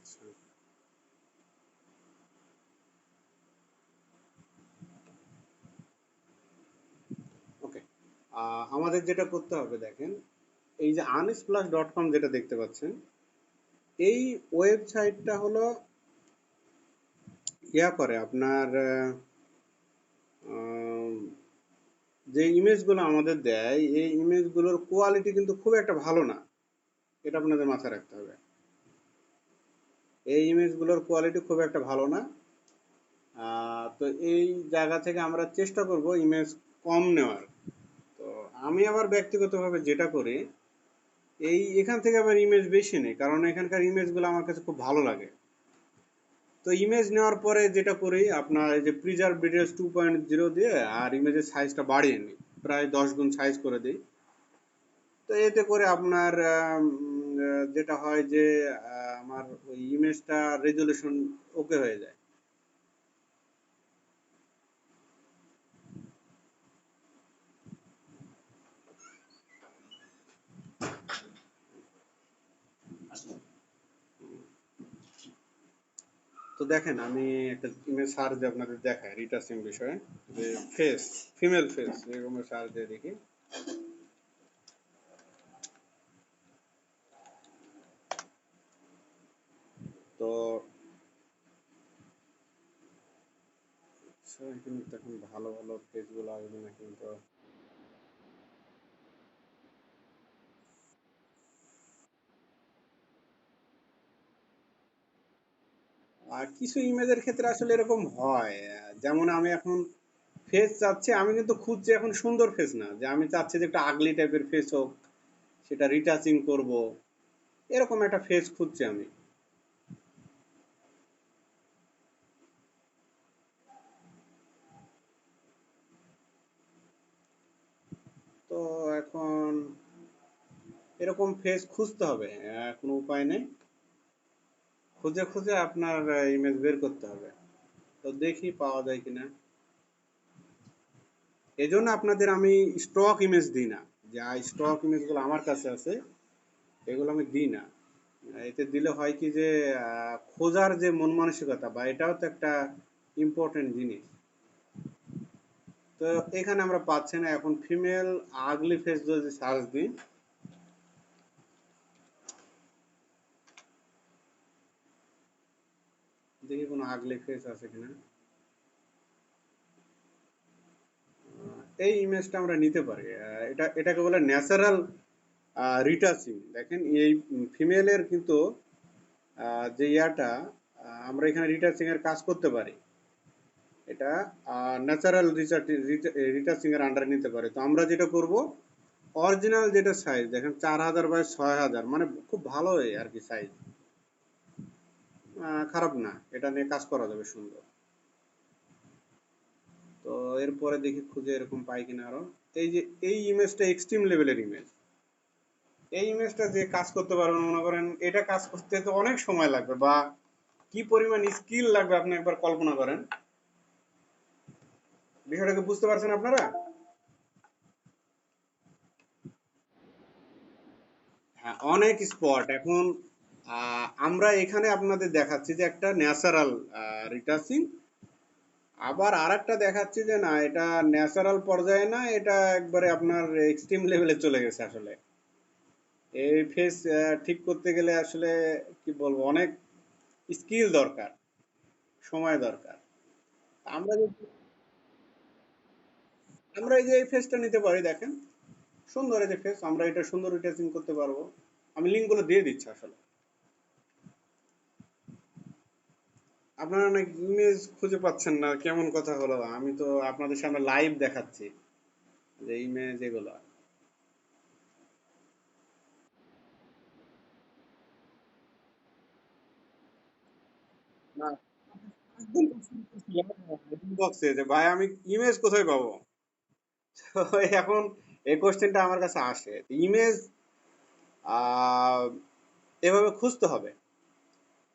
আচ্ছা, ওকে। আমাদের যেটা করতে হবে দেখেন, এই যে unsplash.com যেটা দেখতে পাচ্ছেন, এই ওয়েবসাইটটা হলো করে আপনার আহ, যে ইমেজগুলো আমাদের দেয় এই ইমেজগুলোর কোয়ালিটি কিন্তু খুব একটা ভালো না, এটা আপনাদের মাথায় রাখতে হবে। এই ইমেজগুলোর কোয়ালিটি খুব একটা ভালো না। তো এই জায়গা থেকে আমরা চেষ্টা করব ইমেজ কম নেওয়ার। তো আমি আবার ব্যক্তিগতভাবে যেটা করি, এখান থেকে আবার ইমেজ বেশি নেই, কারণ এখানকার ইমেজগুলো আমার কাছে খুব ভালো লাগে। তো ইমেজ নেওয়ার পরে যেটা করি, আপনার এই যে প্রিজার্ভ ডিটেলস 2.0 দিয়ে আর ইমেজের সাইজটা বাড়িয়ে নিই, প্রায় 10 গুণ সাইজ করে দিই। তো এতে করে আপনার যেটা হয় যে আমার ওই ইমেজটা রেজুলেশন ওকে হয়ে যায়। তো দেখেন, আমি একটা ইমেজ সার্চ আপনাদের দেখাই রিটার্সিং বিষয়ে, যে ফেস, ফিমেল ফেস, এরকম সার্চ দিয়ে দেখি। তো কিন্তু এখন ভালো ভালো পেজগুলো আসবে না কিন্তু। আর কিছু ইমেজের ক্ষেত্রে আসলে এরকম হয়, যেমন আমি এখন ফেস চাচ্ছি, আমি কিন্তু খুঁজছি এখন সুন্দর ফেস না, যে আমি চাচ্ছি যে একটা আগলি টাইপের ফেস হোক, সেটা রিটাচিং করব, এরকম একটা ফেস খুঁজছি আমি। তো এখন এরকম ফেস খুঁজতে হবে, কোনো উপায় নেই, খুঁজে খুঁজে আপনার ইমেজ বের করতে হবে। তো দেখি পাওয়া যায় কিনা। এজন্য আপনাদের আমি স্টক ইমেজ দিই না, যে স্টক ইমেজগুলো আমার কাছে আছে এগুলো আমি দিই না। এতে দিলে হয় কি যে খোঁজার যে মন মানসিকতা, বা এটাও তো একটা ইম্পর্টেন্ট জিনিস। তো এখানে আমরা পাচ্ছি না। এখন ফিমেল আগলি ফেস যদি সার্চ দিই, দেখি কোনো আগলি ফেস আছে কিনা। এই ইমেজটা আমরা নিতে পারি, এটাকে বলে ন্যাচারাল রিটাচিং। দেখেন এই ফিমেলের কিন্তু যে আমরা এখানে রিটাচিং এর কাজ করতে পারি, এটা ন্যাচারাল রিটাচিং এর আন্ডারে নিতে পারে। তো আমরা যেটা করব, অরিজিনাল যেটা সাইজ দেখেন 4000 বাই 6000, মানে খুব ভালো আর কি সাইজ, খারাপ না, এটা নিয়ে কাজ করা যাবে সুন্দর। তো এরপরে দেখি খুঁজে এরকম পাই কিনা আরো। এই যে এই ইমেজটা এক্সট্রিম লেভেলের ইমেজ, এই ইমেজটা যে কাজ করতে পারবেন, মনে করেন এটা কাজ করতে তো অনেক সময় লাগবে, বা কি পরিমাণ স্কিল লাগবে আপনি একবার কল্পনা করেন। বিষয়টাকে বুঝতে পারছেন আপনারা? হ্যাঁ, অনেক স্পট এখন আমরা এখানে আপনাদের দেখাচ্ছি যে একটা ন্যাচারাল রিটাচিং, আবার আরেকটা দেখাচ্ছি যে না, এটা ন্যাচারাল পর্যায়ে না, এটা একবারে আপনার এক্সট্রিম লেভেলে চলে গেছে আসলে। এই ফেস ঠিক করতে গেলে আসলে কি বলবো, অনেক স্কিল দরকার, সময় দরকার। আমরা যদি আমরা এই যে এই ফেসটা নিতে পারি, দেখেন সুন্দর এই যে ফেস, আমরা এটা সুন্দর রিটাচিং করতে পারবো। আমি লিঙ্কগুলো দিয়ে দিচ্ছি আসলে। আপনারা অনেক ইমেজ খুঁজে পাচ্ছেন না, কেমন কথা হলো? আমি তো আপনাদের সামনে লাইভ দেখাচ্ছি যে ইমেজ এগুলো। না, বক্সে যে ভাই আমি ইমেজ কোথায় পাবো? তো এখন এই কোশ্চেনটা আমার কাছে আসে, ইমেজ আহ এভাবে খুঁজতে হবে।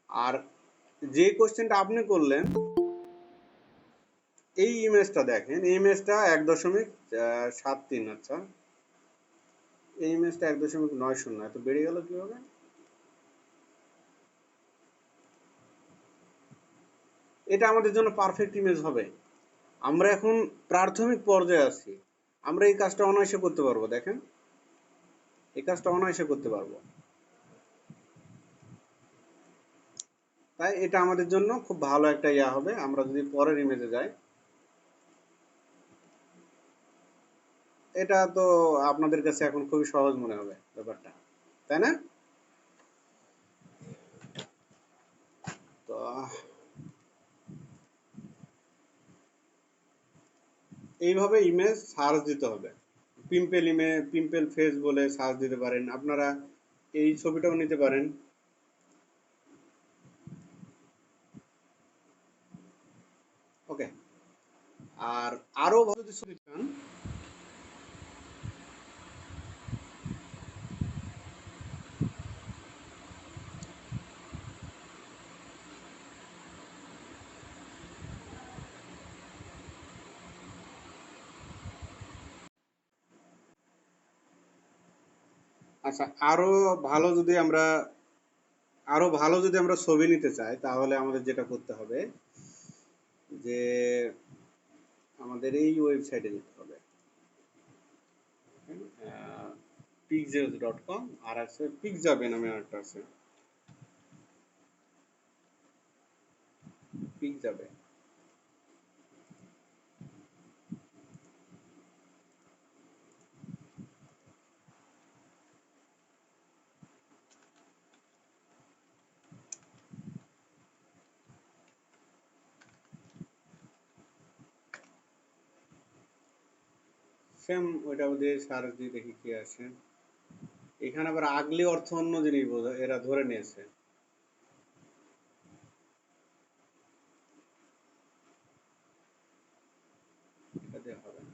আর যে কোশ্চেনটা আপনি করলেন, এই ইমেজটা দেখেন, এই ইমেজটা 1.73। আচ্ছা, এই ইমেজটা 1.90, এত বেড়ে গেল কিভাবে? এটা আমাদের জন্য পারফেক্ট ইমেজ হবে। আমরা এখন প্রাথমিক পর্যায়ে আছি, আমরা এই কাজটা অনায়াসে করতে পারবো। দেখেন, এই কাজটা অনায়াসে করতে পারবো। তাই এটা আমাদের জন্য খুব ভালো একটা ইয়া হবে। আমরা যদি পরের ইমেজে যাই, এটা তো আপনাদের কাছে এখন খুবই সহজ মনে হবে ব্যাপারটা, তাই না? তো এইভাবে ইমেজ সার্চ দিতে হবে। পিম্পল ফেস বলে সার্চ দিতে পারেন আপনারা। এই ছবিটাও নিতে পারেন। ওকে। আর আরো ভালো যদি ছবি চান, আচ্ছা, আরো ভালো যদি আমরা ছবি নিতে চাই, তাহলে আমাদের যেটা করতে হবে যে আমাদের এই ওয়েবসাইটে যেতে হবে, pixels.com। আর আছে পিকজাবে নামে একটা আছে, পিকজাবে। সেম ওইটা দিয়ে সার্চ দিয়ে দেখি কি আছে। এখানে আবার আগলি অর্থ অন্য জিনিস বোঝা এরা ধরে নিয়েছে। এটা দিয়ে হবে না।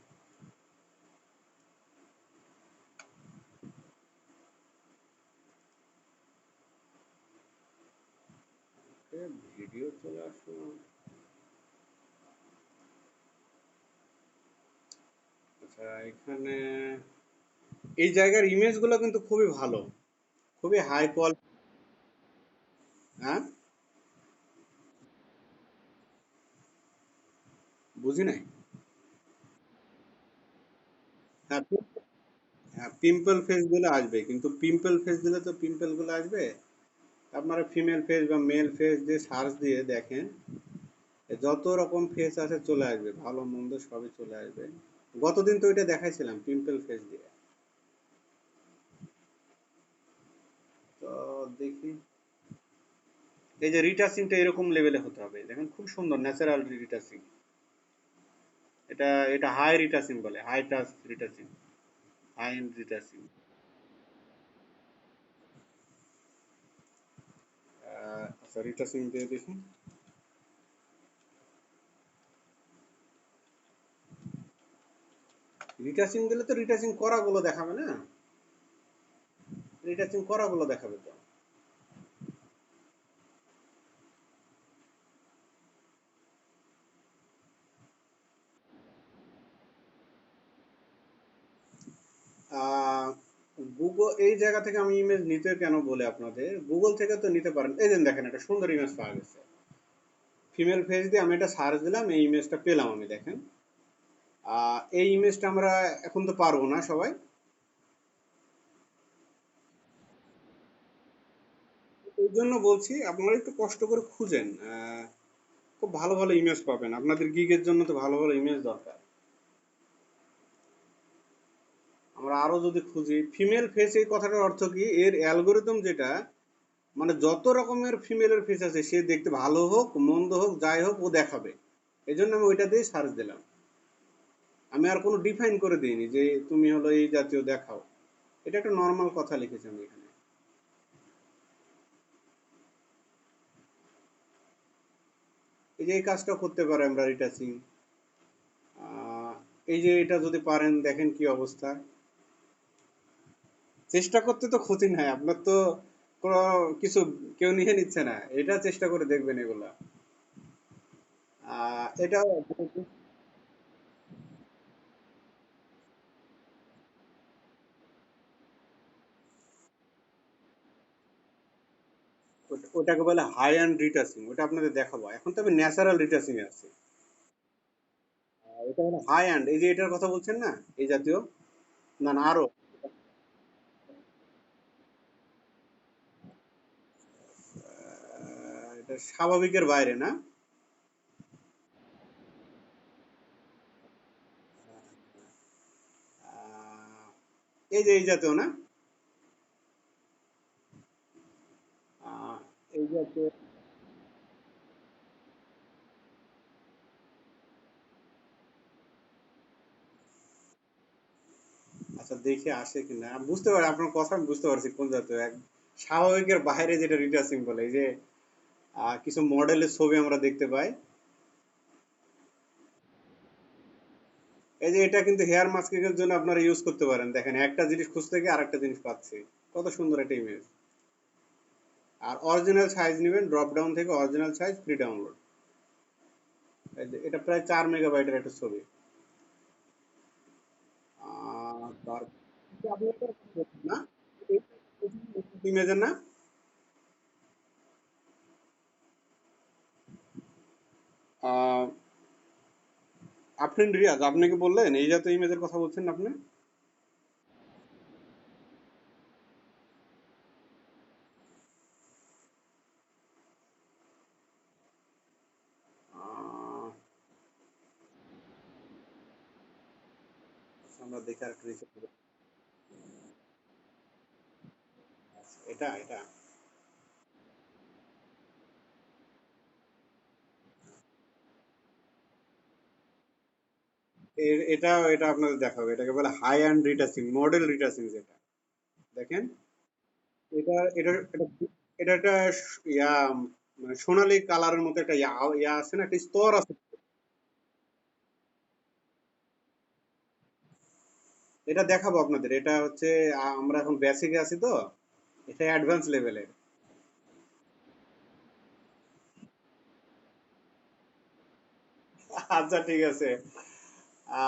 ভিডিও চলে আসলো। আচ্ছা, এখানে এই জায়গার ইমেজ গুলো কিন্তু খুবই ভালো, খুবই হাই কোয়ালিটি। হ্যাঁ, বুঝি নাই। হ্যাঁ, হ্যাঁ, পিম্পল ফেস দিলে আসবে, কিন্তু পিম্পল ফেস দিলে তো পিম্পল গুলো আসবে। আপনারা ফিমেল ফেস বা মেল ফেস দিয়ে সার্চ দিয়ে দেখেন, যত রকম ফেস আছে চলে আসবে, ভালো মন্দ সবই চলে আসবে। গতদিন তো এটা দেখাইছিলাম পিম্পল ফেস দিয়ে। তো দেখি, এই যে রিটাচিংটা এরকম লেভেলে হতে হবে। দেখেন খুব সুন্দর ন্যাচারাল রিটাচিং। এটা এটা হাই রিটাচিং বলে, high touch retouching, high and retouching. আচ্ছা, রিটাচিং দিয়ে দেখি। রিটাচিং দিলে তো রিটাচিং করাগুলো দেখাবে না, রিটাচিং করাগুলো দেখাবে তো। গুগল এই জায়গা থেকে আমি ইমেজ নিতে কেন বলে আপনাদের, গুগল থেকে তো নিতে পারেন। এই যে দেখেন একটা সুন্দর ইমেজ পাওয়া গেছে, ফিমেল ফেস দিয়ে আমি এটা সার্চ দিলাম, এই ইমেজটা পেলাম আমি। দেখেন, এই ইমেজটা আমরা এখন তো পারবো না সবাই। এই জন্য বলছি আপনারা একটু কষ্ট করে খুঁজেন। খুব ভালো ভালো ইমেজ পাবেন। আপনাদের গিগের জন্য তো ভালো ভালো ইমেজ দরকার। আমরা আরো যদি খুঁজি ফিমেল ফেস, এই কথাটার অর্থ কি, এর অ্যালগোরিদম যেটা, মানে যত রকমের ফিমেলের ফেস আছে সে দেখতে ভালো হোক মন্দ হোক যাই হোক ও দেখাবে। এই জন্য আমি ওইটা দিয়ে সার্চ দিলাম। আমি আর কোনো ডিফাইন করে দিইনি যে তুমি হলো এই জাতীয় দেখাও। এটা একটা নর্মাল কথা লিখেছি আমি এখানে। এই যে এই কাজটা করতে পারে আমরা রিটাচিং। এই যে এটা যদি পারেন দেখেন কি অবস্থা। চেষ্টা করতে তো ক্ষতি নাই, আপনার তো কোনো কিছু কেউ নিয়ে নিচ্ছে না, এটা চেষ্টা করে দেখবেন এগুলা। এটা ওটাকে বলে হাই অ্যান্ড রিটাচিং, ওটা আপনাদের দেখাবো। এখন তো আমি ন্যাচারাল রিটাচিং এ আছি। এটা হলো হাই অ্যান্ড, এই যে এটার কথা বলছেন না, এই জাতীয়, না না আরো, এটা স্বাভাবিকের বাইরে না। আহ, এই যে এই জাতীয় না, আহ, এই জাতীয়। আচ্ছা দেখে আসে কিনা, আমি বুঝতে পারি আপনার কথা, আমি বুঝতে পারছি কোন জাতীয়। স্বাভাবিকের বাইরে যেটা রিটাচিং বলে, এই যে কিছু মডেলের ছবি আমরা দেখতে পাই। এই যে এটা কিন্তু হেয়ার মাস্কিং এর জন্য আপনারা ইউজ করতে পারেন। দেখেন একটা জিনিস খুঁজতে গিয়ে আরেকটা জিনিস পাচ্ছি, কত সুন্দর একটা ইমেজ। আর অরিজিনাল সাইজ নেবেন, ড্রপ ডাউন থেকে অরিজিনাল সাইজ ফ্রি ডাউনলোড। এটা প্রায় 4 মেগাবাইটের একটা ছবি। না, ইমেজের না। আহ, আপনি রিয়াজ, আপনি কি বললেন এই জাতীয় ইমেজের কথা বলছেন আপনি? আমরা দেখে আরেকটা নিচে এটা এটা এটা এটা আপনাদের দেখাবো। এটাকে বলে high and retouching, model retouching যেটা। দেখেন, এটা এটা এটা এটা একটা ইয়া, মানে সোনালী কালারের মতো একটা ইয়া ইয়া আছে না, একটা স্তর আছে। এটা দেখাবো আপনাদের। এটা হচ্ছে আমরা এখন বেসিকে আছি তো, এটা অ্যাডভান্স লেভেলের। আচ্ছা ঠিক আছে।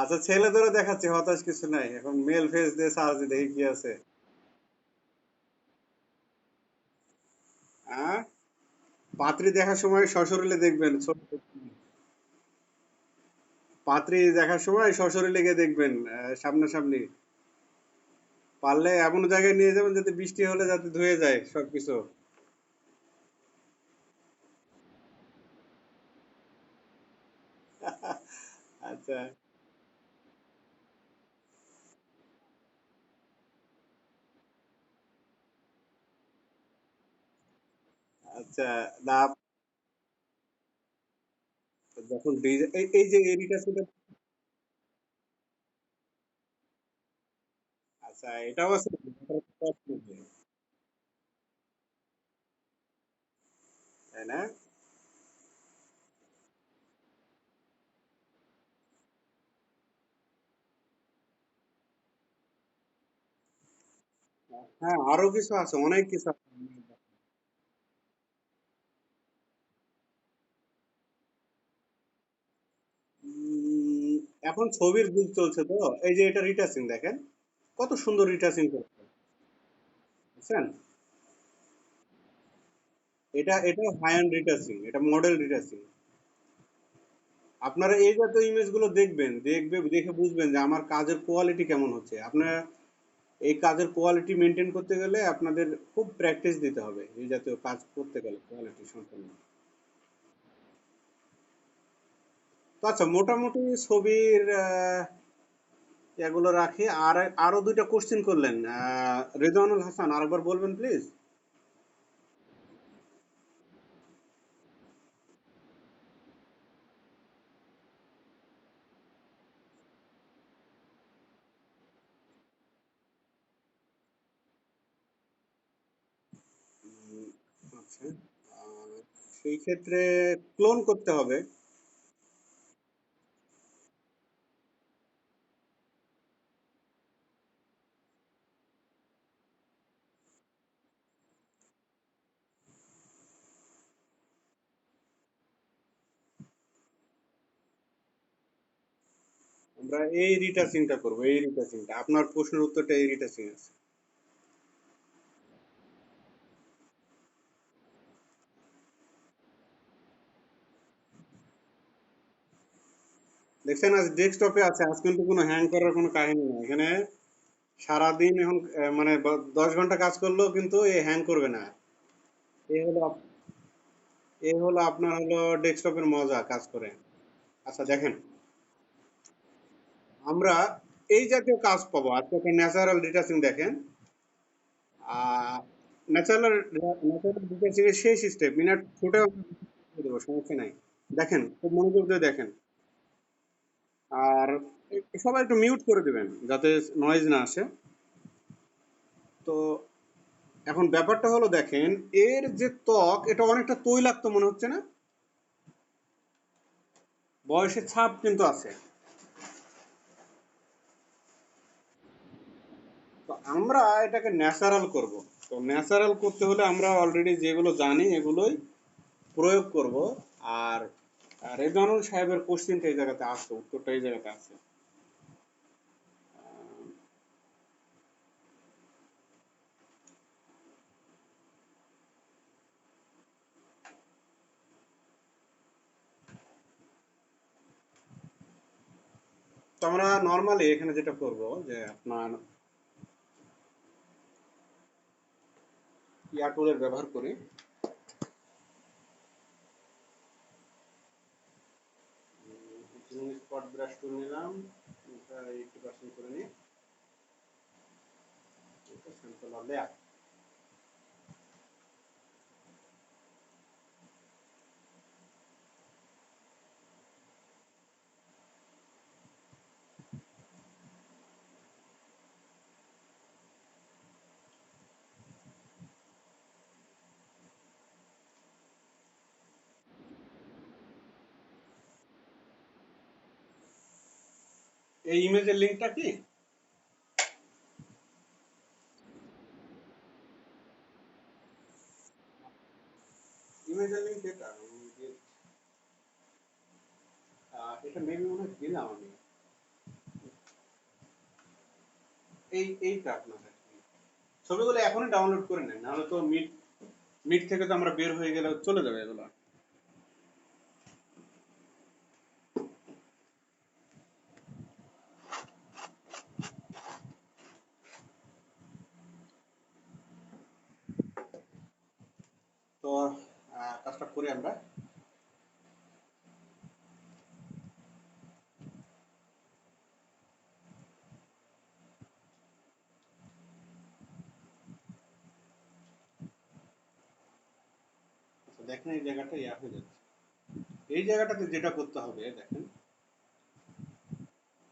আচ্ছা ছেলেদেরও দেখাচ্ছি, হতাশ কিছু নাই। এখন মেল ফেস দিয়ে সার্চ দিয়ে দেখি কি আছে। হ্যাঁ, পাত্রী দেখার সময় সশরীরে দেখবেন, পাত্রী দেখার সময় সশরীরে গিয়ে দেখবেন, সামনাসামনি। পারলে এমন জায়গায় নিয়ে যাবেন যাতে বৃষ্টি হলে যাতে ধুয়ে যায় সবকিছু। আচ্ছা আচ্ছা। না, যখন এই এই যে এরিটা ছিল। আচ্ছা এটাও আছে, তাই না? হ্যাঁ আরো কিছু আছে, অনেক কিছু আছে। উম, এখন ছবির যুগ চলছে তো। এই যে এটা রিটাচিং দেখেন, কত সুন্দর রিটাচিং করছে, বুঝছেন? এটা এটা হাই এন্ড রিটাচিং, এটা মডেল রিটাচিং। আপনারা এই জাতীয় ইমেজ গুলো দেখবেন, দেখে বুঝবেন যে আমার কাজের কোয়ালিটি কেমন হচ্ছে। আপনারা এই কাজের কোয়ালিটি মেনটেন করতে গেলে আপনাদের খুব প্র্যাকটিস দিতে হবে, এই জাতীয় কাজ করতে গেলে কোয়ালিটি সম্পন্ন। তো আচ্ছা, মোটামুটি ছবির এগুলো রাখি। আর আরো দুইটা কোশ্চেন করলেন রেজওয়ানুল হাসান, আরেকবার বলবেন প্লিজ। আচ্ছা, আহ, সেই ক্ষেত্রে ক্লোন করতে হবে। আমরা এই রিটাচিংটা করবো, এই রিটাচিংটা, আপনার প্রশ্নের উত্তরটা এই রিটাচিং আছে। দেখছেন আজ ডেস্কটপে আছে, আজ কিন্তু কোনো হ্যাং করার কোনো কাহিনী নেই এখানে। সারাদিন এখন মানে 10 ঘন্টা কাজ করলেও কিন্তু এ হ্যাং করবে না। এই হলো এই হলো আপনার হলো ডেস্কটপের মজা কাজ করে। আচ্ছা দেখেন, আমরা এই জাতীয় কাজ পাবো আজকে। একটা ন্যাচারাল ডিটাচিং দেখেন। ন্যাচারাল ন্যাচারাল ডিটাচিং এর শেষ স্টেপ, মিনিট ফুটেও দেবো, সমস্যা নাই। দেখেন, খুব মনোযোগ দিয়ে দেখেন। আর সবাই একটু মিউট করে দিবেন যাতে নয়েজ না আসে। তো এখন ব্যাপারটা হলো দেখেন, এর যে ত্বক এটা অনেকটা তৈলাক্ত মনে হচ্ছে না? বয়সের ছাপ কিন্তু আছে। তো আমরা এটাকে ন্যাচারাল করব। তো ন্যাচারাল করতে হলে আমরা অলরেডি যেগুলো জানি এগুলোই প্রয়োগ করব। আর রেজানুল সাহেবের কোশ্চেনটা এই জায়গাতে আছে, উত্তরটা এই জায়গাতে আছে। তো আমরা নর্মালি এখানে যেটা করব যে আপনার ইয়া টুলের ব্যবহার করি। স্পট ব্রাশ টুল নিলাম, এটা 80% করে নিই। এটা স্যাম্পল অফ লেয়ার। এই ইমেজের লিঙ্কটা কি? ইমেজের লিঙ্ক এটা এটা মেবি মনে হয় দিলাম আমি। এইটা আপনার ছবিগুলো এখনই ডাউনলোড করে নেন, নাহলে তো মিট মিট থেকে তো আমরা বের হয়ে গেলে চলে যাবে এগুলো। তো কাজটা করি আমরা। আচ্ছা, দেখেন এই জায়গাটা ইয়া হয়ে যাচ্ছে। এই জায়গাটাতে যেটা করতে হবে দেখেন,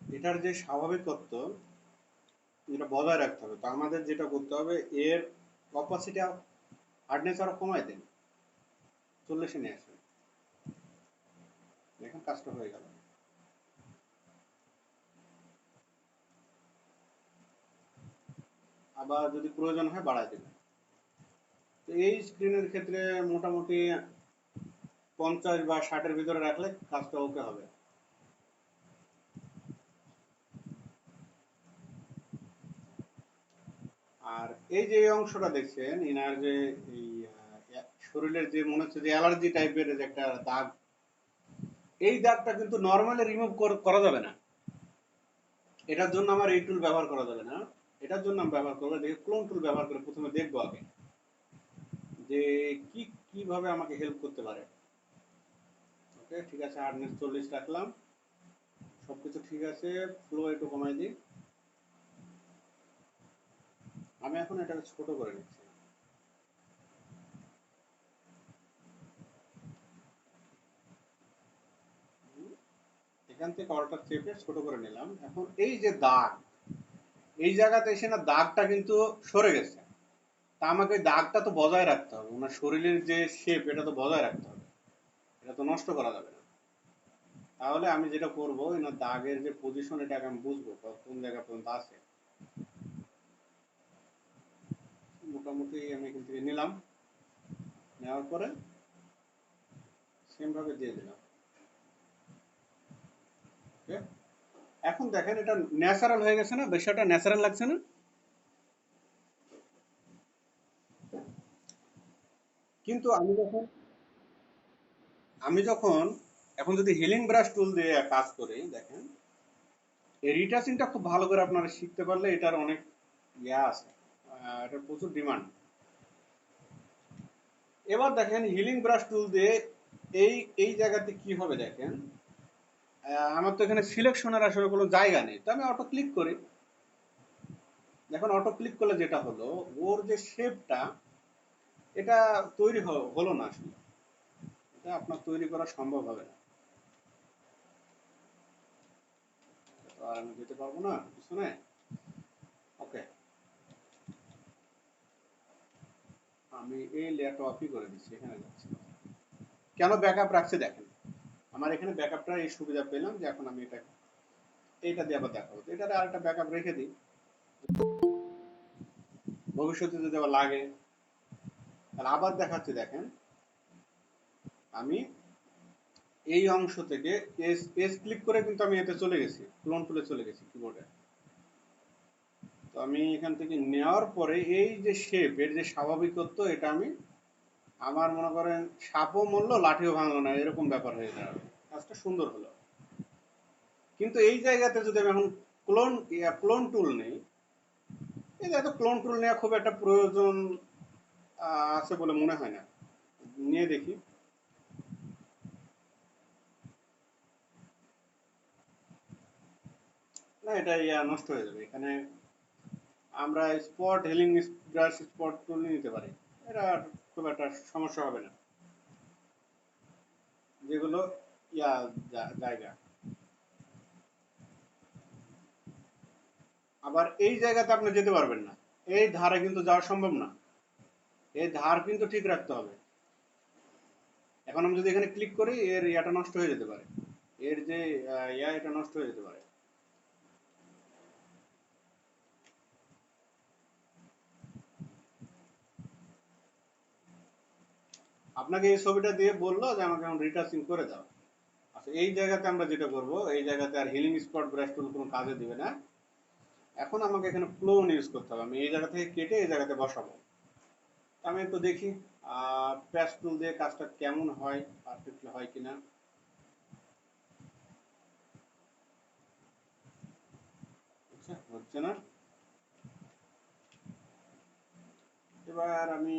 এটার যে স্বাভাবিকত্ব এটা বজায় রাখতে হবে। তো আমাদের যেটা করতে হবে, এর অপাসিটি হার্ডনেস আরো কমাই দেন, 40-এ নিয়ে আসেন। দেখেন কাজটা হয়ে গেল। আবার যদি প্রয়োজন হয় বাড়াই দেবেন। তো এই স্ক্রিনের ক্ষেত্রে মোটামুটি 50 বা 60-এর ভিতরে রাখলে কাজটা ওকে হবে। আর এই যে এই অংশটা দেখছেন, ইনার যে এই শরীরের যে মনে হচ্ছে যে অ্যালার্জি টাইপের যে একটা দাগ, এই দাগটা কিন্তু নর্মালি রিমুভ করা যাবে না। এটার জন্য আমার এই টুল ব্যবহার করা যাবে না। এটার জন্য আমি ব্যবহার করবো, দেখে ক্লোন টুল ব্যবহার করে প্রথমে দেখবো আগে যে কি কিভাবে আমাকে হেল্প করতে পারে। ওকে, ঠিক আছে, হার্ডনেস 40 রাখলাম, সবকিছু ঠিক আছে। ফ্লো একটু কমাই দিই। আমি এখন এটাকে ছোট করে নিচ্ছি। এখান থেকে অল্টার চেপে ছোট করে নিলাম। এখন এই যে দাগ, এই জায়গাতে এসে না দাগটা কিন্তু সরে গেছে। তা আমাকে ওই দাগটা তো বজায় রাখতে হবে, ওনার শরীরের যে শেপ এটা তো বজায় রাখতে হবে, এটা তো নষ্ট করা যাবে না। তাহলে আমি যেটা করবো, এনার দাগের যে পজিশন এটাকে আমি বুঝবো কোন জায়গা পর্যন্ত আছে। মোটামুটি আমি এখান থেকে নিলাম, নেওয়ার পরে সেম ভাবে দিয়ে দিলাম। ওকে, এখন দেখেন এটা ন্যাচারাল হয়ে গেছে না, বিষয়টা ন্যাচারাল লাগছে না? কিন্তু আমি যখন এখন যদি হিলিং ব্রাশ টুল দিয়ে কাজ করি, দেখেন এই রিটাচিংটা খুব ভালো করে আপনারা শিখতে পারলে এটার অনেক ইয়া আছে, এটার প্রচুর ডিমান্ড। এবার দেখেন হিলিং ব্রাশ টুল দিয়ে এই এই জায়গাতে কি হবে দেখেন, আমার তো এখানে সিলেকশনের আসলে কোনো জায়গা নেই, তো আমি অটো ক্লিক করি। দেখুন অটো ক্লিক করলে যেটা হলো, ওর যে শেপটা এটা তৈরি হলো না, আসলে এটা আপনার তৈরি করা সম্ভব হবে না। তো আর আমি যেতে পারবো না পিছনে। ওকে, আমি এই লেয়ারটা অফই করে দিচ্ছি, এখানে যাচ্ছি। কেন ব্যাকআপ রাখছি দেখেন, আমার এখানে ব্যাকআপটা এই সুবিধা পেলাম যে এখন আমি এটা দিয়ে আবার দেখাবো, তো এটাতে আরেকটা ব্যাকআপ রেখে দিই, ভবিষ্যতে যদি আবার লাগে তাহলে আবার দেখাচ্ছি। দেখেন আমি এই অংশ থেকে এস এস ক্লিক করে কিন্তু আমি এতে চলে গেছি, ক্লোন টুলে চলে গেছি কিবোর্ডে। তো আমি এখান থেকে নেওয়ার পরে এই যে শেপ, এর যে স্বাভাবিকত্ব, এটা আমি আমার মনে করেন সাপও মরলো লাঠিও ভাঙলো না, এরকম ব্যাপার হয়ে যাবে, কাজটা সুন্দর হলো। কিন্তু এই জায়গাতে যদি আমি এখন ক্লোন টুল নেই, এই জায়গাতে ক্লোন টুল নেওয়া খুব একটা প্রয়োজন আছে বলে মনে হয় না। নিয়ে দেখি, না এটা নষ্ট হয়ে যাবে। এখানে আমরা স্পট হিলিং ব্রাশ স্পট টুল নিতে পারি, এটা খুব একটা সমস্যা হবে না। যেগুলো ইয়া জায়গা, আবার এই জায়গাতে আপনি যেতে পারবেন না, এই ধারে কিন্তু যাওয়া সম্ভব না, এই ধার কিন্তু ঠিক রাখতে হবে। এখন আমি যদি এখানে ক্লিক করি, এর ইয়াটা নষ্ট হয়ে যেতে পারে, এর যে এটা নষ্ট হয়ে যেতে পারে। আপনাকে এই ছবিটা দিয়ে বললো যে আমাকে এখন রিটাচিং করে দাও। আচ্ছা, এই জায়গাতে আমরা যেটা করব, এই জায়গাতে আর হিলিং স্পট ব্রাশ টুল কোনো কাজে দিবে না। এখন আমাকে এখানে ক্লোন ইউজ করতে হবে, আমি এই জায়গা থেকে কেটে এই জায়গাতে বসাবো। আমি একটু দেখি প্যাচ টুল দিয়ে কাজটা কেমন হয়, পারফেক্টলি হয় কিনা। আচ্ছা, হচ্ছে না। এবার আমি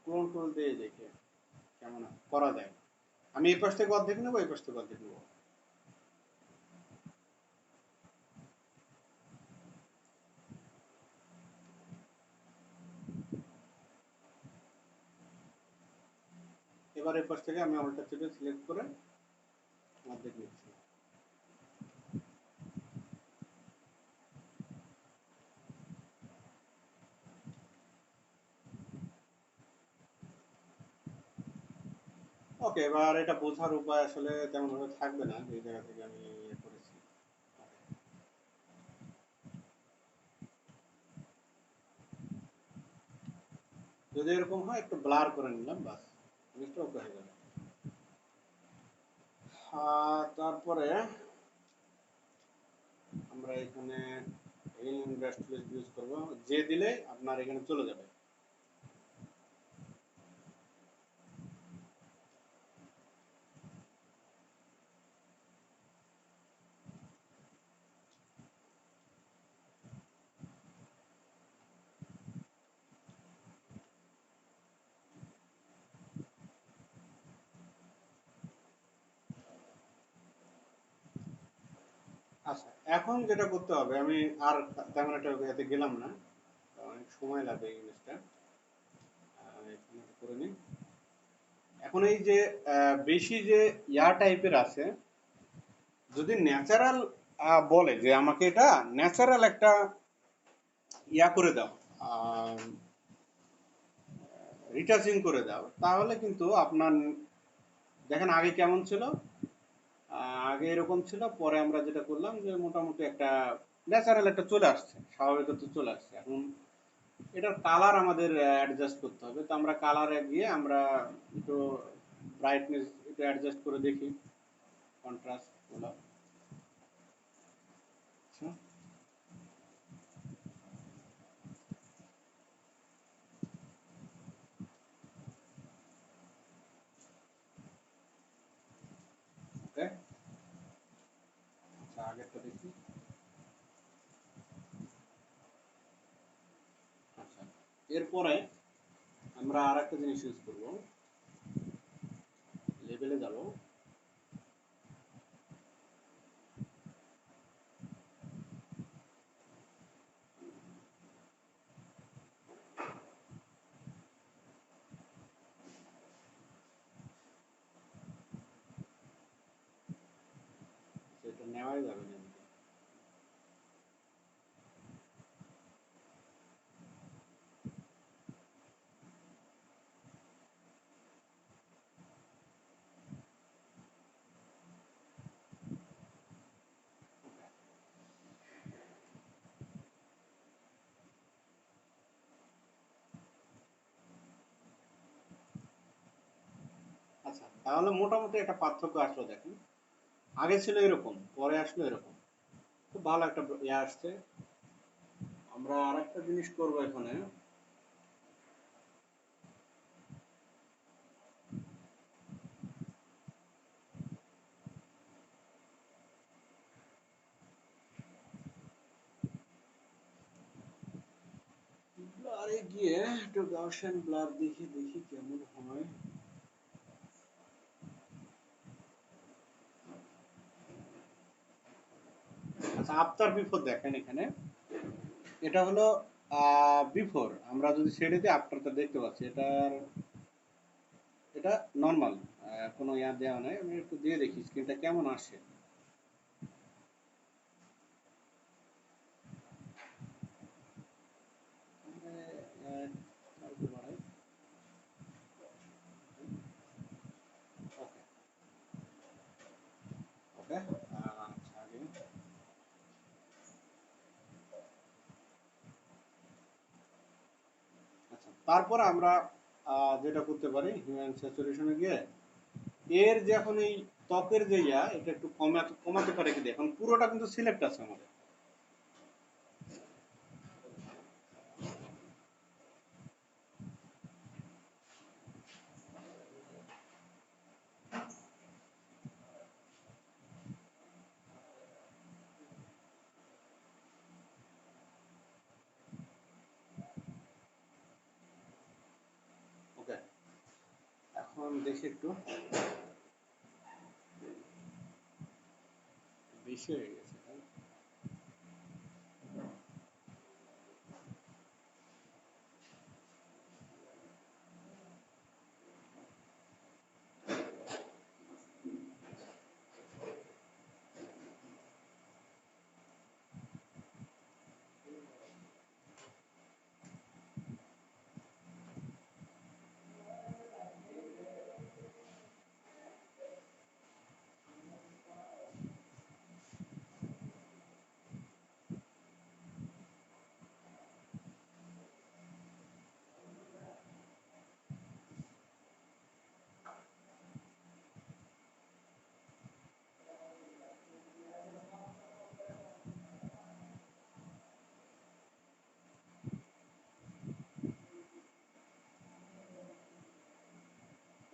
ক্লোন টুল দিয়ে দেখি কেমন করা যায়। আমি এই পাশ থেকে অর্ধেক নেবো, এই পাশ থেকে অর্ধেক নেবো। এবার এই পাশ থেকে আমি অল্টার চেপে সিলেক্ট করে অর্ধেক নিচ্ছি। ওকে, এবার এটা বোঝার উপায় আসলে তেমন ভাবে থাকবে না, যে জায়গা থেকে আমি ইয়ে করেছি। যদি এরকম হয় একটু ব্লার করে নিলাম, বাস জিনিসটা ওকে হয়ে গেল। তারপরে আমরা এখানে ব্রাশ টুল ইউজ করবো, যে দিলে আপনার এখানে চলে যাবে। আচ্ছা, এখন যেটা করতে হবে, আমি আর তেমন একটা এতে গেলাম না, অনেক সময় লাগবে এই জিনিসটা। এখানে করে নিই। এখন এই যে বেশি যে ইয়া টাইপের আছে, যদি ন্যাচারাল বলে যে আমাকে এটা ন্যাচারাল একটা ইয়া করে দাও, রিটাচিং করে দাও, তাহলে কিন্তু আপনার দেখেন আগে কেমন ছিল, আগে এরকম ছিল, পরে আমরা যেটা করলাম যে মোটামুটি একটা ন্যাচারাল একটা চলে আসছে, স্বাভাবিকতা চলে আসছে। এখন এটার কালার আমাদের অ্যাডজাস্ট করতে হবে, তো আমরা কালারে গিয়ে আমরা একটু ব্রাইটনেস একটু অ্যাডজাস্ট করে দেখি, কন্ট্রাস্ট গুলো। আচ্ছা, এরপরে আমরা আর একটা জিনিস ইউজ করব, লেভেলে যাব, সেটা নেওয়াই যাবে না। আচ্ছা, তাহলে মোটামুটি একটা পার্থক্য আসলো দেখেন। আগে ছিল এরকম, পরে আসলো এরকম। খুব ভালো একটা ইয়ে আসছে। আমরা আর একটা জিনিস করবো এখানে। ব্লারে গিয়ে একটু গাউসিয়ান ব্লার দেখি দেখি কেমন হয়। আচ্ছা, আফটার বিফোর দেখেন এখানে, এটা হলো বিফোর। আমরা যদি ছেড়ে দিই আফটারটা দেখতে পাচ্ছি। এটা নর্মাল, কোনো ইয়া দেওয়া নাই। আমি একটু দিয়ে দেখি স্ক্রিনটা কেমন আসে। ওকে ওকে, আচ্ছা, তারপর আমরা যেটা করতে পারি, হিউম্যান স্যাচুরেশনে গিয়ে এর যে এখন এই ত্বকের যে ইয়া, এটা একটু কমাতে পারে কি দেখুন, পুরোটা কিন্তু সিলেক্ট আছে আমাদের। ওকে, এখন দেখি একটু বেশি হয়ে গেছে।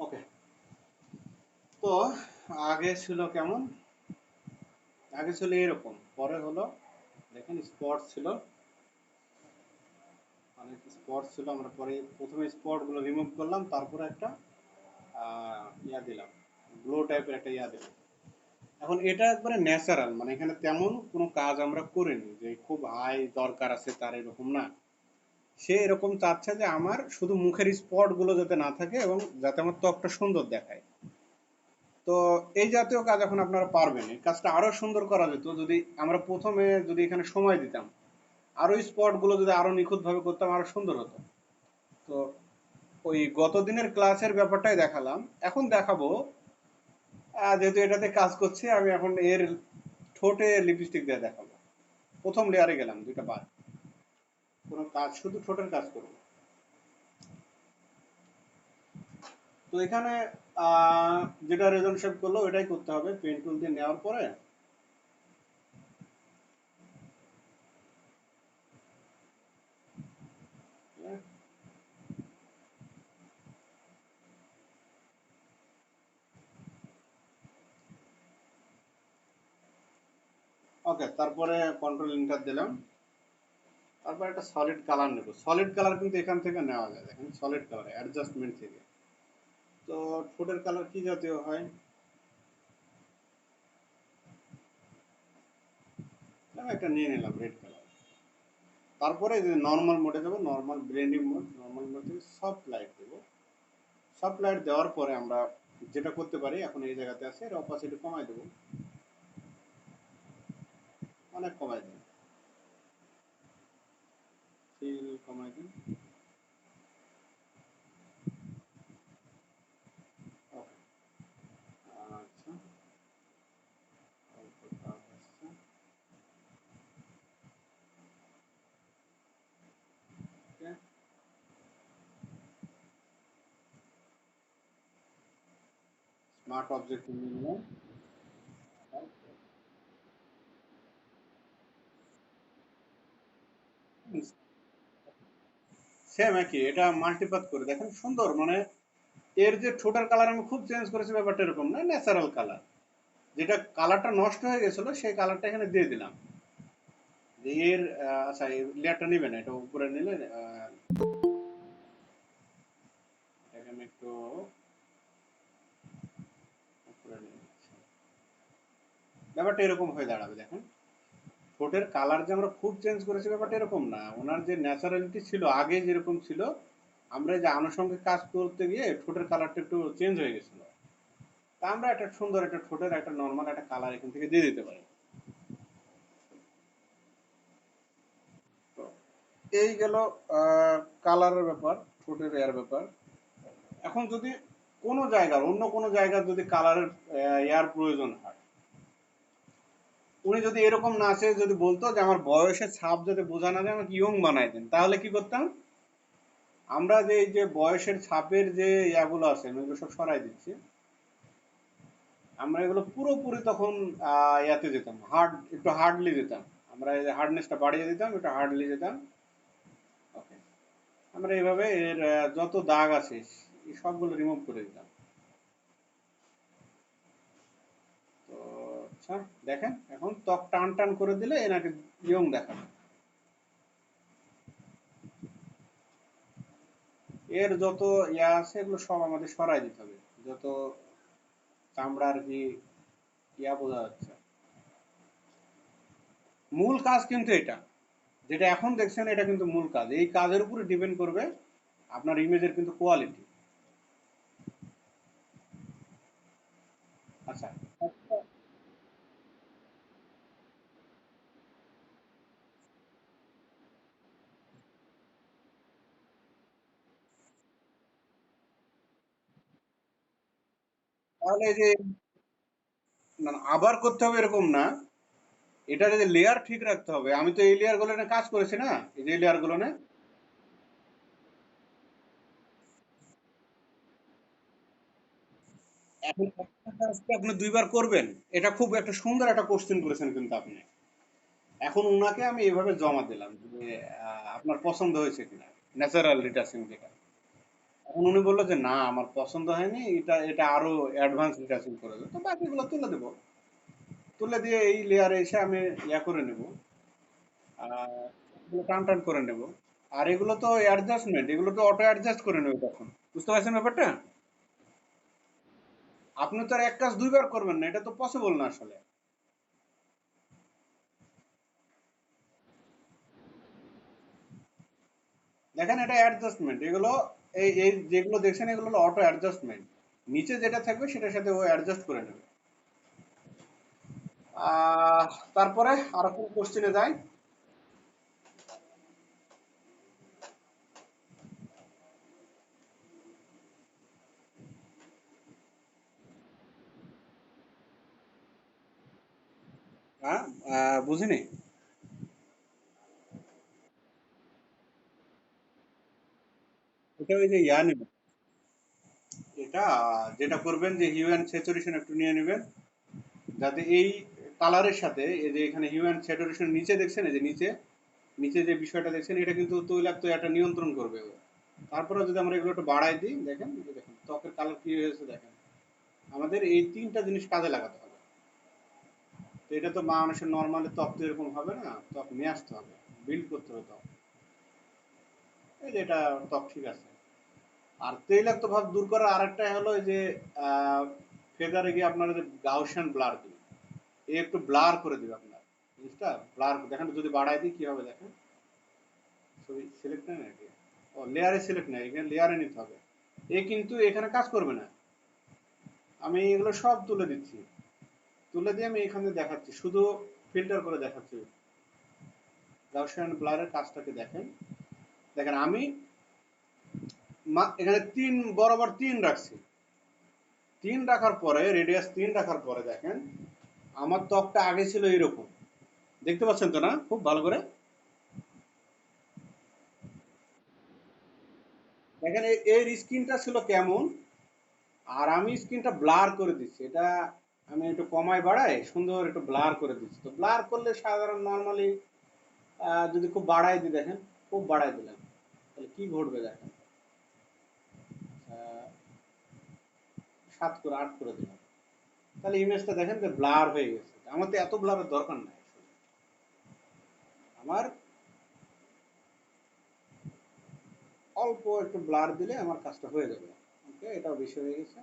ওকে, তো আগে ছিল কেমন, আগে ছিল এরকম, পরে হলো দেখেন স্পট ছিল, অনেক স্পট ছিল। আমরা পরে প্রথমে স্পট গুলো রিমুভ করলাম, তারপরে একটা ইয়া দিলাম, গ্লো টাইপের একটা ইয়া দিলাম। এখন এটা একবারে ন্যাচারাল, মানে এখানে তেমন কোনো কাজ আমরা করিনি যে খুব হাই দরকার আছে তার, এরকম না। সে এরকম চাচ্ছে যে আমার শুধু মুখের স্পট গুলো যাতে না থাকে এবং যাতে আমার ত্বকটা সুন্দর দেখায়। তো এই জাতীয় কাজ এখন আপনারা পারবেন। এই কাজটা আরো সুন্দর করা যেত যদি আমরা প্রথমে যদি এখানে সময় দিতাম, আরো স্পট গুলো যদি আরো নিখুঁত ভাবে করতাম, আরো সুন্দর হতো। তো ওই গত দিনের ক্লাসের ব্যাপারটাই দেখালাম, এখন দেখাবো। যেহেতু এটাতে কাজ করছে, আমি এখন এর ঠোঁটে লিপস্টিক দিয়ে দেখাবো। প্রথম লেয়ারে গেলাম, দুইটা বাদ, কোনো কাজ শুধু ঠোঁটের কাজ করবো। তো এখানে আহ, যেটা রেজন শেপ করলো ওইটাই করতে হবে পেন টুল দিয়ে নেওয়ার পরে। ওকে, তারপরে কন্ট্রোল এন্টার দিলাম। তারপর একটা সলিড কালার নেব। সলিড কালার কিন্তু এখান থেকে নেওয়া যায়, দেখেন সলিড কালার অ্যাডজাস্টমেন্ট থেকে। তো ঠোঁটের কালার কি জাতীয় হয়, আমি একটা নিয়ে নিলাম রেড কালার। তারপরে নর্মাল মোডে যাবো, normal blending mode, normal mode থেকে সফট লাইট দেবো। সফট লাইট দেওয়ার পরে আমরা যেটা করতে পারি, এখন এই জায়গাতে আছে এর অপাসিটি কমাই দেবো, অনেক কমাই দেবো, ফিল কমাই দিন। ওকে, আচ্ছা, অল্প তাপ আসছে, ওকে। স্মার্ট অবজেক্ট নিলাম, সেম একই, এটা মাল্টিপাথ করে দেখেন সুন্দর, মানে এর যে ঠোঁটের কালার আমি খুব চেঞ্জ করেছি ব্যাপারটা এরকম না, ন্যাচারাল কালার, যেটা কালারটা নষ্ট হয়ে গেছিল সেই কালারটা এখানে দিয়ে দিলাম। যে এর আচ্ছা এই লেয়ারটা নিবে না, এটা উপরে নিলে এটাকে আমি একটু উপরে নিয়ে নিচ্ছি। ব্যাপারটা এরকম হয়ে দাঁড়াবে দেখেন। ঠোঁটের কালার যে আমরা খুব চেঞ্জ করেছি ব্যাপারটা এরকম না, ওনার যে ন্যাচারালিটি ছিল আগে যেরকম ছিল, আমরা যে আনুষঙ্গিক কাজ করতে গিয়ে ঠোঁটের কালারটা একটু চেঞ্জ হয়ে গেছিল। তা আমরা একটা সুন্দর একটা ঠোঁটের একটা নর্মাল একটা কালার এখান থেকে দিয়ে দিতে পারি। তো এই গেল কালারের ব্যাপার, ঠোঁটের এর ব্যাপার। এখন যদি কোনো জায়গার অন্য কোনো জায়গার যদি কালারের এয়ার প্রয়োজন হয়, উনি যদি এরকম নাচে যদি বলতো যে আমার বয়সের ছাপ যাতে বোঝা না যায় আমাকে ইয়ং বানাই দেন, তাহলে কি করতাম, আমরা যে এই যে বয়সের ছাপের যে ইয়াগুলো আছে আমি এগুলো সব সরাই দিচ্ছি, আমরা এগুলো পুরোপুরি তখন ইয়াতে যেতাম, একটু হার্ডলি যেতাম, আমরা এই হার্ডনেসটা বাড়িয়ে দিতাম, একটু হার্ডলি যেতাম। ওকে, আমরা এইভাবে এর যত দাগ আছে এই সবগুলো রিমুভ করে দিতাম। তো আচ্ছা, দেখেন এখন ত্বক টান টান করে দিলে এনাকে ইয়ং দেখাবে। এর যত ইয়া আছে এগুলো সব আমাদের সরাই দিতে হবে, যত চামড়ার কি ইয়া বোঝা যাচ্ছে। মূল কাজ কিন্তু এটা, যেটা এখন দেখছেন এটা কিন্তু মূল কাজ, এই কাজের উপরে ডিপেন্ড করবে আপনার ইমেজের কিন্তু কোয়ালিটি। আচ্ছা, তাহলে এই যে না না, আবার করতে হবে এরকম না, এটার যে লেয়ার ঠিক রাখতে হবে। আমি তো এই লেয়ার গুলো নিয়ে কাজ করেছি না, এই যে লেয়ার গুলো নিয়ে। এখন একটা কাজকে আপনি দুইবার করবেন, এটা খুব একটা সুন্দর একটা কোশ্চেন করেছেন কিন্তু আপনি। এখন উনাকে আমি এভাবে জমা দিলাম যে আপনার পছন্দ হয়েছে কিনা, ন্যাচারাল রিটাচিং যেটা। এখন উনি বললো যে না আমার পছন্দ হয়নি, এটা এটা আরো অ্যাডভান্স রিটাচিং করে দেবো, তো বাকিগুলো তুলে দেবো। তুলে দিয়ে এই লেয়ারে এসে আমি ইয়া করে নেব, টান টান করে নেব। আর এগুলো তো অ্যাডজাস্টমেন্ট, এগুলো তো অটো অ্যাডজাস্ট করে নেবে তখন। বুঝতে পারছেন ব্যাপারটা? আপনি তো আর এক কাজ দুইবার করবেন না, এটা তো পসিবল না আসলে। দেখেন এটা অ্যাডজাস্টমেন্ট, এগুলো এই এই যেগুলো দেখছেন এগুলো হলো অটো অ্যাডজাস্টমেন্ট, নিচে যেটা থাকবে সেটার সাথে ও অ্যাডজাস্ট করে নেবে। আহ তারপরে আরো কোন কোশ্চেনে যাই। হ্যাঁ, বুঝিনি। এটা ওই যে ইয়া নেবেন, এটা যেটা করবেন যে হিউ অ্যান্ড স্যাচুরেশন একটু নিয়ে নেবেন, যাতে এই কালারের সাথে এই যে এখানে হিউ অ্যান্ড স্যাচুরেশন নিচে দেখছেন, এই যে নিচে নিচে যে বিষয়টা দেখছেন এটা কিন্তু তৈলাক্ত একটা নিয়ন্ত্রণ করবে ও। তারপরে যদি আমরা এগুলো একটু বাড়াই দিই, দেখেন এই যে দেখেন ত্বকের কালার কি হয়েছে দেখেন। আমাদের এই তিনটা জিনিস কাজে লাগাতে হবে। তো এটা তো মানুষের নর্মালি ত্বক তো এরকম হবে না, ত্বক নিয়ে আসতে হবে, বিল্ড করতে হবে ত্বক। এই যে এটা ত্বক ঠিক আছে। আর তৈলাক্ত ভাব দূর করার আরেকটা হলো এই যে ফেদারে গিয়ে আপনার যে গাউসিয়ান ব্লার দিবে, এই একটু ব্লার করে দিবে আপনার জিনিসটা। ব্লার দেখেন যদি বাড়াই দিই কি হবে দেখেন, ছবি সিলেক্ট নেই নাকি, ও লেয়ারে সিলেক্ট নেই, এখানে লেয়ারে নিতে হবে। এ কিন্তু এখানে কাজ করবে না, আমি এগুলো সব তুলে দিচ্ছি, তুলে দিয়ে আমি এখানে দেখাচ্ছি, শুধু ফিল্টার করে দেখাচ্ছি। গাউসিয়ান ব্লারের কাজটাকে দেখেন, দেখেন আমি এখানে তিন বরাবর তিন রাখছি, তিন রাখার পরে রেডিয়াস তিন রাখার পরে দেখেন আমার ত্বকটা আগে ছিল এরকম, দেখতে পাচ্ছেন তো না খুব ভালো করে? দেখেন এর স্কিনটা ছিল কেমন, আর আমি স্কিনটা ব্লার করে দিচ্ছি, এটা আমি একটু কমাই বাড়াই সুন্দর একটু ব্লার করে দিচ্ছি। তো ব্লার করলে সাধারণ নর্মালি যদি খুব বাড়াই দিই দেখেন, খুব বাড়াই দিলাম তাহলে কি ঘটবে দেখেন, 7 করে 8 করে দিলাম, তাহলে ইমেজটা দেখেন যে ব্লার হয়ে গেছে। আমার তো এত ব্লারের দরকার নাই, আমার অল্প একটু ব্লার দিলে আমার কাজটা হয়ে যাবে। ওকে, এটাও বেশি হয়ে গেছে,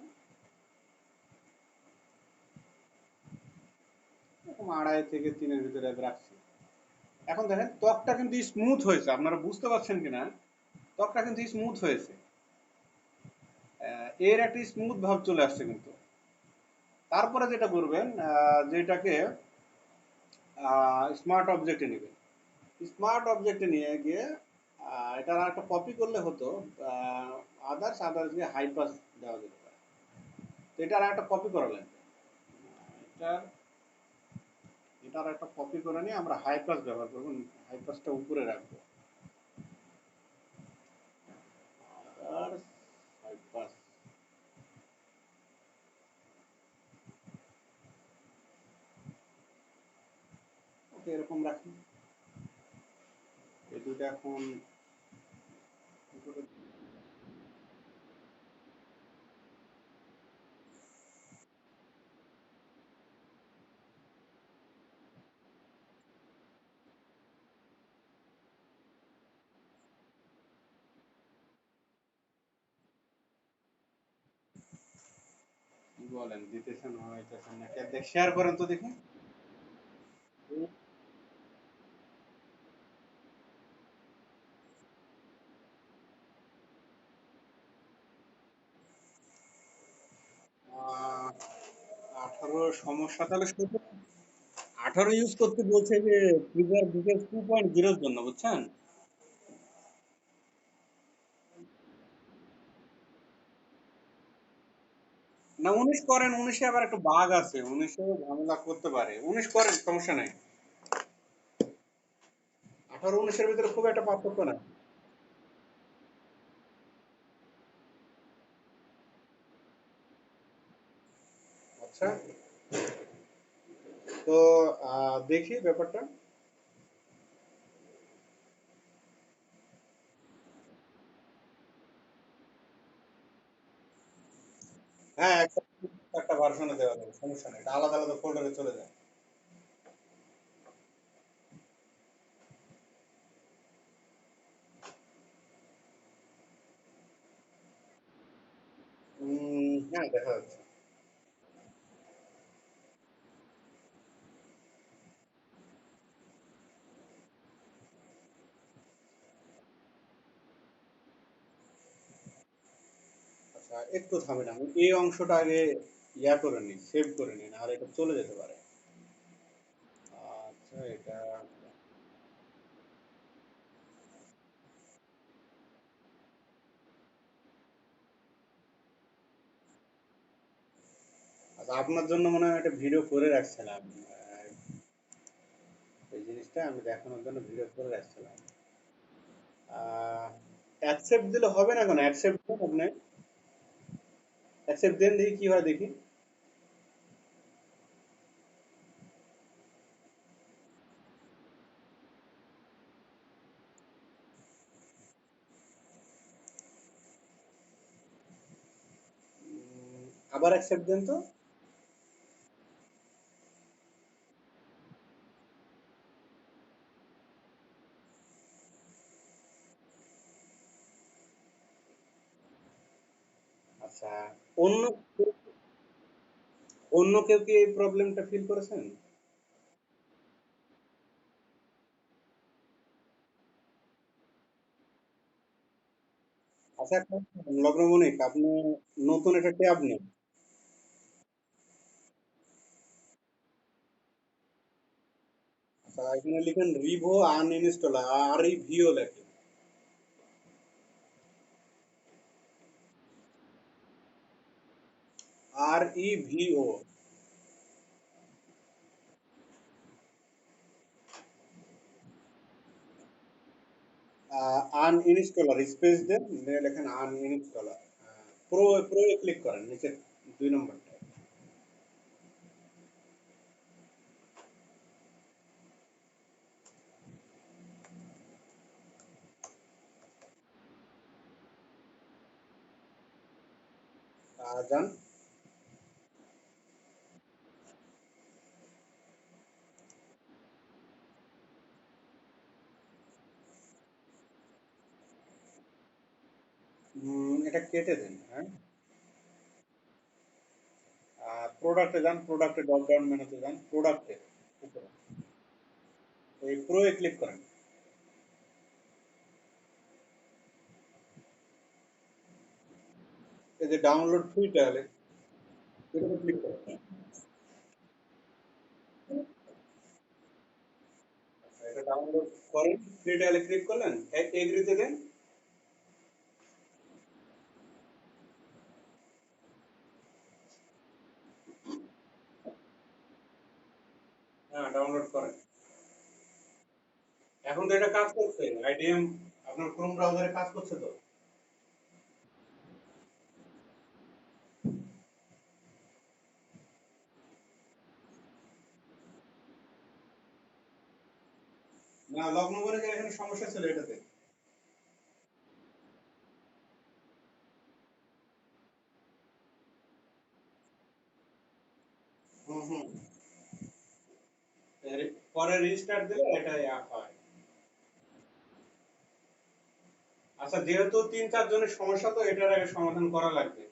এরকম 2.5 থেকে 3-এর ভিতরে রাখছি। এখন দেখেন ত্বকটা কিন্তু স্মুথ হয়েছে, আপনারা বুঝতে পারছেন কিনা, ত্বকটা কিন্তু স্মুথ হয়েছে, এর একটা স্মুথ ভাব চলে আসছে কিন্তু। তারপরে যেটা করবেন, যেটাকে স্মার্ট অবজেক্টে নেবেন, স্মার্ট অবজেক্টে নিয়ে গিয়ে এটার একটা কপি করলে হতো, আদার্স আদার্স গিয়ে হাই পাস দেওয়া যেতে পারে। তো এটার একটা কপি করা লাগবে, এটার এটার একটা কপি করে নিয়ে আমরা হাই পাস ব্যবহার করবো, হাই পাসটা উপরে রাখবো, আদার্স হাই পাস, ওকে এরকম রাখি। এই দুটো এখন কি বলেন, দিতেছেন হইতেছেন নাকি, দেখ শেয়ার করেন তো দেখি। 18 সমস্যা তাহলে শুধু 18 ইউজ করতে বলছে যে প্রিভিয়ার ডিটেলস 2.0 এর জন্য, বুঝছেন? না 19 করেন, 19 এ আবার একটা বাগ আছে, 19 এ ঝামেলা করতে পারে, 19 করেন সমস্যা নাই, 18 19 এর ভিতরে খুব একটা পার্থক্য না। আচ্ছা, তো দেখি ব্যাপারটা। হ্যাঁ, একটা একটা ভার্সনে দেওয়া যাবে, সমস্যা নেই, এটা আলাদা আলাদা ফোল্ডারে চলে যায়। হ্যাঁ দেখা যাচ্ছে। আচ্ছা একটু থামেন, আমি এই অংশটা আগে করে নিই, সেভ করে নিই, আর এটা চলে যেতে পারে। আচ্ছা এটা, আচ্ছা আপনার জন্য মনে হয় একটা ভিডিও করে রাখছিলাম, এই জিনিসটা আমি দেখানোর জন্য ভিডিও করে রাখছিলাম। অ্যাকসেপ্ট দিলে হবে না কেন, অ্যাকসেপ্ট দেন আপনি, অ্যাকসেপ্ট দেন দেখি কি হয় দেখি। আবার অ্যাকসেপ্ট দেন তো। আচ্ছা, অন্য অন্য কেউ কি এই প্রবলেমটা ফিল করেছেন? আচ্ছা, একটা লগ্নমণিক, আপনি নতুন একটা ট্যাব নেন। আচ্ছা, এখানে লিখেন রিভো আনইনস্টল, আর ই ভিও লেখেন। আর ই ভিও আনইনস্টলার স্পেস দেন, দিয়ে লেখেন আনইনস্টলার। প্রো প্রো এ ক্লিক করেন নিচে 2 নম্বরটা। যান। এটা কেটে দেন, হ্যাঁ। প্রোডাক্টে যান, প্রোডাক্টে ড্রপ ডাউন মেনুতে যান, প্রোডাক্টে উপরে এই প্রো এ ক্লিক করেন। এই যে ডাউনলোড ফ্রি ট্রায়ালে এটাতে ক্লিক করেন। এটা ডাউনলোড করেন, ফ্রি ট্রায়ালে ক্লিক করলেন, এগ্রিতে দেন। হ্যাঁ, ডাউনলোড করেন। এখন তো এটা কাজ করছে, আইডিএম আপনার ক্রোম ব্রাউজারে কাজ করছে তো। না, লগ্ন করে যে এখানে সমস্যা ছিল এটাতে। হুম হুম। পরে রিস্টার্ট দিলে এটা হয়। আচ্ছা, যেহেতু 3-4 জনের সমস্যা, তো এটার আগে সমাধান করা লাগবে।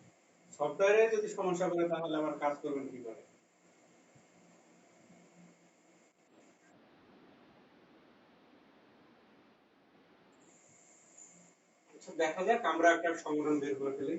সফটওয়্যারে যদি সমস্যা করে তাহলে আবার কাজ করবেন কি করে? আচ্ছা, দেখা যাক আমরা একটা সমাধান বের করে ফেলি।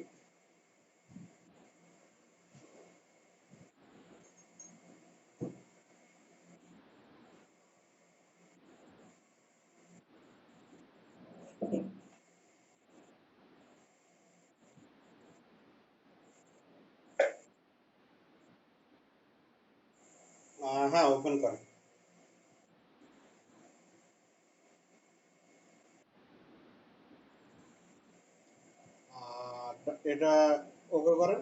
হ্যাঁ, ওপেন করেন। এটা ওকে করেন।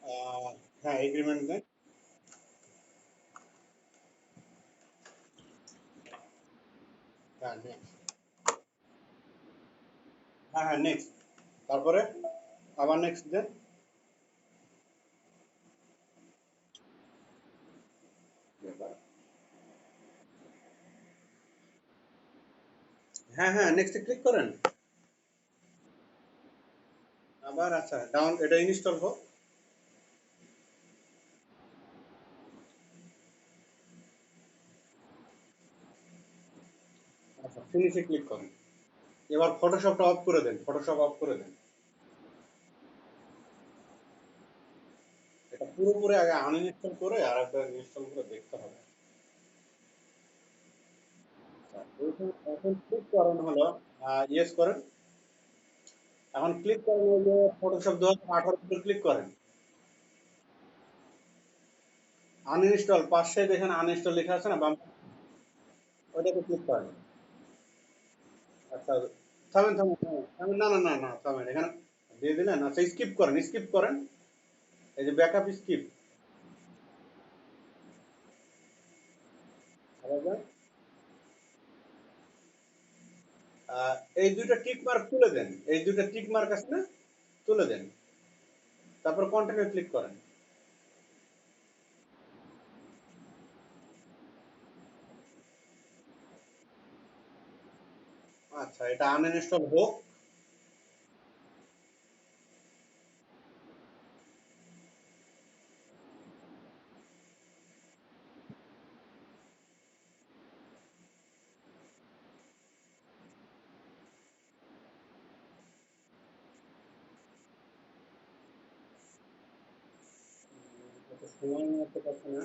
আহ, হ্যাঁ, এগ্রিমেন্ট দেন। হ্যাঁ, নেক্সট। হ্যাঁ হ্যাঁ, নেক্সট। তারপরে আবার নেক্সট দেন। হ্যাঁ হ্যাঁ, নেক্সটে ক্লিক করেন। আবার আচ্ছা, ডাউন এটা ইনস্টল হোক। আচ্ছা, ফিনিশে ক্লিক করেন। এবার ফটোশপটা অফ করে দেন, ফটোশপ অফ করে দেন। এটা পুরোপুরি আগে আনইনস্টল করে আর একবার ইনস্টল করে দেখতে হবে। এখন এখন ক্লিক করেন হলো, ইয়েস করেন। এখন ক্লিক করেন ওই যে ফটোশপ 2018 উপর ক্লিক করেন। আনইনস্টল পাশে দেখেন আনইনস্টল লেখা আছে না বাম, ওইটাতে ক্লিক করেন। আচ্ছা, থামেন থামেন থামেন থামেন, না না না না, থামেন এখানে দিয়ে দিলেন। আচ্ছা, স্কিপ করেন, স্কিপ করেন। এই যে ব্যাকআপ স্কিপ। এই দুইটা টিক মার্ক তুলে দেন, এই দুইটা টিক মার্ক আছে না, তুলে দেন। তারপর কন্টিনিউ ক্লিক করেন। আচ্ছা, এটা আনইনস্টল হোক। এত সময় নিতে পারছে না।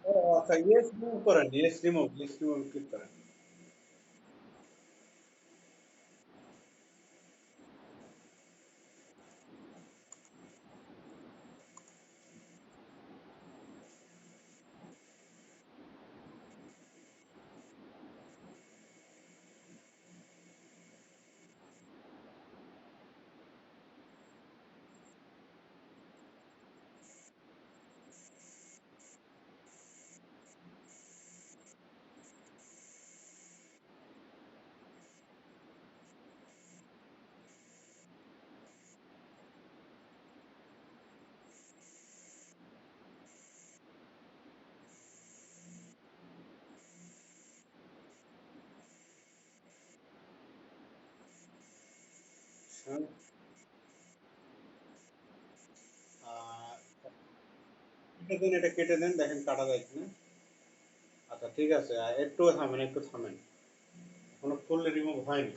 ও আচ্ছা, ইয়েস রিমুভ করেন, ইয়েস রিমুভ ক্লিক করেন। হ্যাঁ, কেটে দেন, এটা কেটে দেন, দেখেন কাটা যায় কিনা। আচ্ছা ঠিক আছে, একটু থামেন, একটু থামেন, কোনো ফুললি রিমুভ হয়নি।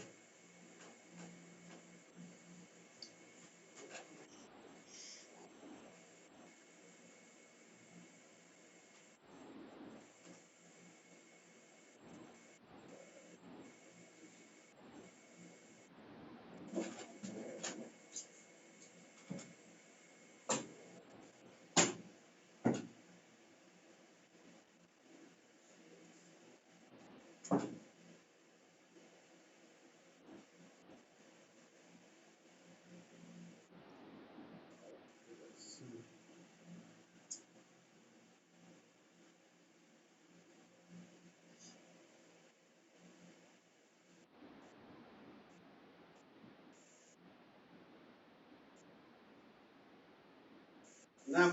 না,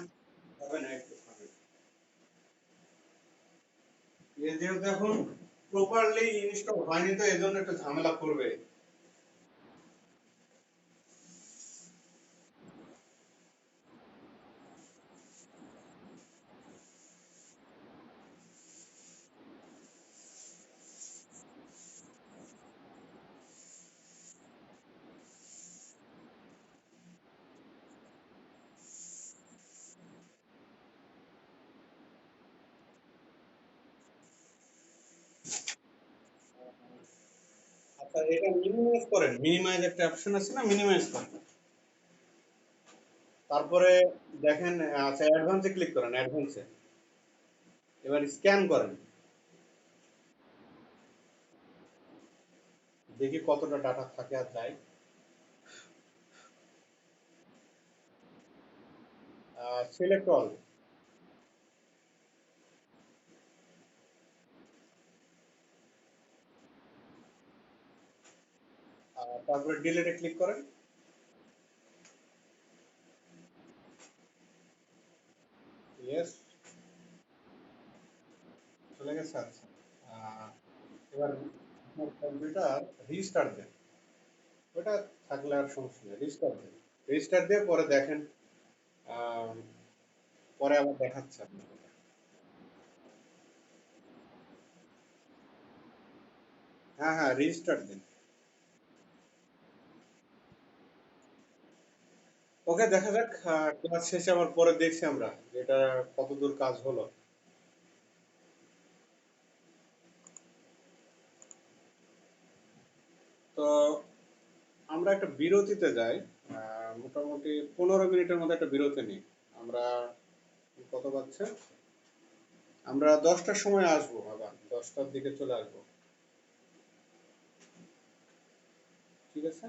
হবে না, একটু থামেন। এ যেহেতু এখন প্রপারলি ইনস্টল হয়নি, তো এই জন্য একটু ঝামেলা করবে। আচ্ছা, এটা মিনিমাইজ করেন, মিনিমাইজ একটা অপশন আছে না, মিনিমাইজ করেন। তারপরে দেখেন, আচ্ছা অ্যাডভান্সে ক্লিক করেন, অ্যাডভান্সে এবার স্ক্যান করেন, দেখি কতটা ডাটা থাকে আর যায়। সিলেক্ট অল, তারপরে ডিলিটে ক্লিক করেন। ইয়েস, চলে গেছে। আচ্ছা, আহ, এবার আপনার কম্পিউটার রিস্টার্ট দেন, ওটা থাকলে আর সমস্যা নেই, রিস্টার্ট দেন। রিস্টার্ট দিয়ে পরে দেখেন, আহ, পরে আবার দেখাচ্ছে আপনার। হ্যাঁ হ্যাঁ, রিস্টার্ট দিন। ওকে, দেখা যাক, ক্লাস শেষে আবার পরে দেখছি আমরা যে এটা কতদূর কাজ হলো। তো আমরা একটা বিরতিতে যাই, মোটামুটি 15 মিনিটের মধ্যে একটা বিরতি নিই আমরা। কত বাজছে? আমরা 10টার সময় আসবো, আবার 10টার দিকে চলে আসবো। ঠিক আছে।